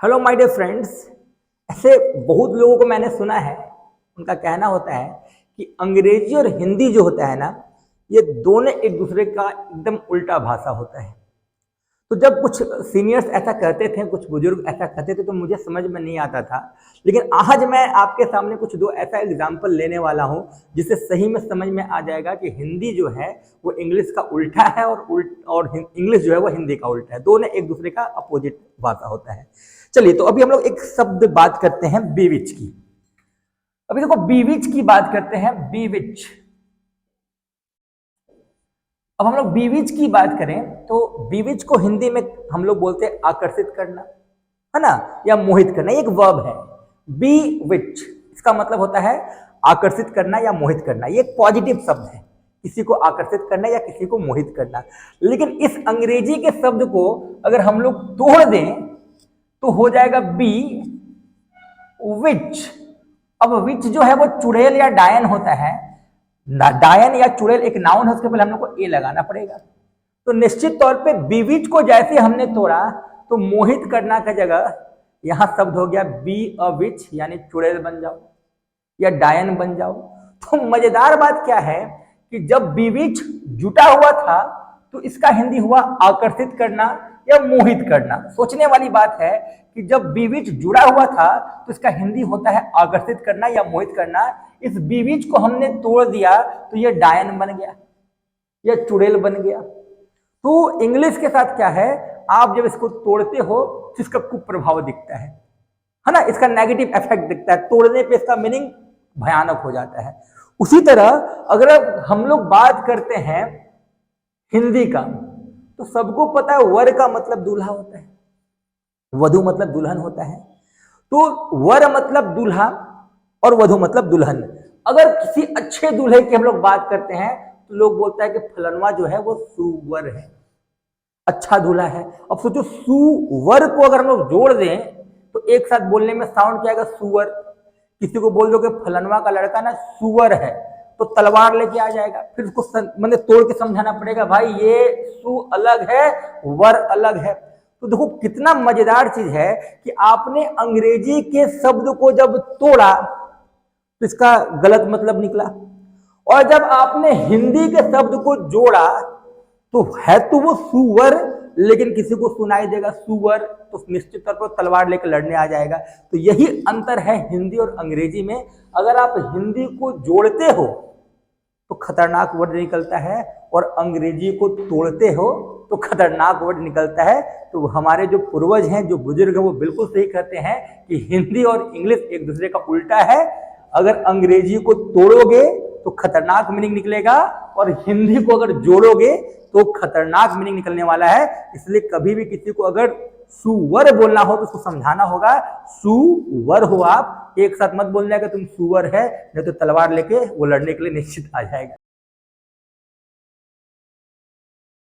Hello my dear friends. ऐसे बहुत लोगों को मैंने सुना है, उनका कहना होता है कि अंग्रेजी और हिंदी जो होता है ना, ये दोनों एक दूसरे का एकदम उल्टा भाषा होता है। तो जब कुछ सीनियर्स ऐसा कहते थे, कुछ बुजुर्ग ऐसा कहते थे, तो मुझे समझ में नहीं आता था। लेकिन आज मैं आपके सामने कुछ दो ऐसा एग्जाम्पल लेने वाला हूँ जिससे सही में समझ में आ जाएगा कि हिंदी जो है वो इंग्लिश का उल्टा है और इंग्लिश जो है वो हिंदी का उल्टा है। दोनों एक दूसरे का अपोजिट भाषा होता है। चलिए, तो अभी हम लोग एक शब्द बात करते हैं बीविच की। अभी देखो, बीविच की बात करते हैं, बीविच। अब हम लोग बीविच की बात करें तो बीविच को हिंदी में हम लोग बोलते हैं आकर्षित करना, है ना, या मोहित करना। एक वर्ब है बी विच, इसका मतलब होता है आकर्षित करना या मोहित करना। ये एक पॉजिटिव शब्द है, किसी को आकर्षित करना या किसी को मोहित करना। लेकिन इस अंग्रेजी के शब्द को अगर हम लोग तोड़ दें तो हो जाएगा बी विच। अब विच जो है वो चुड़ैल या डायन होता है। डायन या चुड़ैल एक नाउन है, उसके पहले हम लोग को ए लगाना पड़ेगा। तो निश्चित तौर पे बीविच को जैसे हमने तोड़ा तो मोहित करना का जगह यहां शब्द हो गया बी अ विच, यानी चुड़ैल बन जाओ या डायन बन जाओ। तो मजेदार बात क्या है कि जब बीविच जुटा हुआ था तो इसका हिंदी हुआ आकर्षित करना या मोहित करना। सोचने वाली बात है कि जब बीविच जुड़ा हुआ था तो इसका हिंदी होता है आकर्षित करना या मोहित करना। इस बीविच को हमने तोड़ दिया तो यह डायन बन गया या चुड़ैल बन गया। तो इंग्लिश के साथ क्या है, आप जब इसको तोड़ते हो तो इसका कुप्रभाव दिखता है ना, इसका नेगेटिव इफेक्ट दिखता है। तोड़ने पे इसका मीनिंग भयानक हो जाता है। उसी तरह अगर हम लोग बात करते हैं हिंदी का, तो सबको पता है वर का मतलब दूल्हा होता है, वधु मतलब दुल्हन होता है। तो वर मतलब दूल्हा और वधु मतलब दुल्हन। अगर किसी अच्छे दूल्हे की हम लोग बात करते हैं तो लोग बोलता है कि फलनवा जो है वो सुवर है, अच्छा दूल्हा है। अब सोचो, सुवर को अगर हम लोग जोड़ दें तो एक साथ बोलने में साउंड क्या आएगा, सुवर। किसी को बोल दो कि फलनवा का लड़का ना सुवर है तो तलवार लेके आ जाएगा। फिर उसको मतलब तोड़ के समझाना पड़ेगा, भाई ये सु अलग है, वर अलग है। तो देखो कितना मजेदार चीज है कि आपने अंग्रेजी के शब्द को जब तोड़ा तो इसका गलत मतलब निकला, और जब आपने हिंदी के शब्द को जोड़ा तो है तो वो सुवर, लेकिन किसी को सुनाई देगा सुवर तो निश्चित तौर पर तलवार लेकर लड़ने आ जाएगा। तो यही अंतर है हिंदी और अंग्रेजी में। अगर आप हिंदी को जोड़ते हो तो खतरनाक वर्ड निकलता है, और अंग्रेजी को तोड़ते हो तो खतरनाक वर्ड निकलता है। तो हमारे जो पूर्वज हैं, जो बुजुर्ग हैं, वो बिल्कुल सही कहते हैं कि हिंदी और इंग्लिश एक दूसरे का उल्टा है। अगर अंग्रेजी को तोड़ोगे तो खतरनाक मीनिंग निकलेगा, और हिंदी को अगर जोड़ोगे तो खतरनाक मीनिंग निकलने वाला है। इसलिए कभी भी किसी को अगर सुवर बोलना हो तो उसको समझाना होगा सुवर हो आप, एक साथ मत बोलना है कि तुम सुवर है, नहीं तो तलवार लेके वो लड़ने के लिए निश्चित आ जाएगा।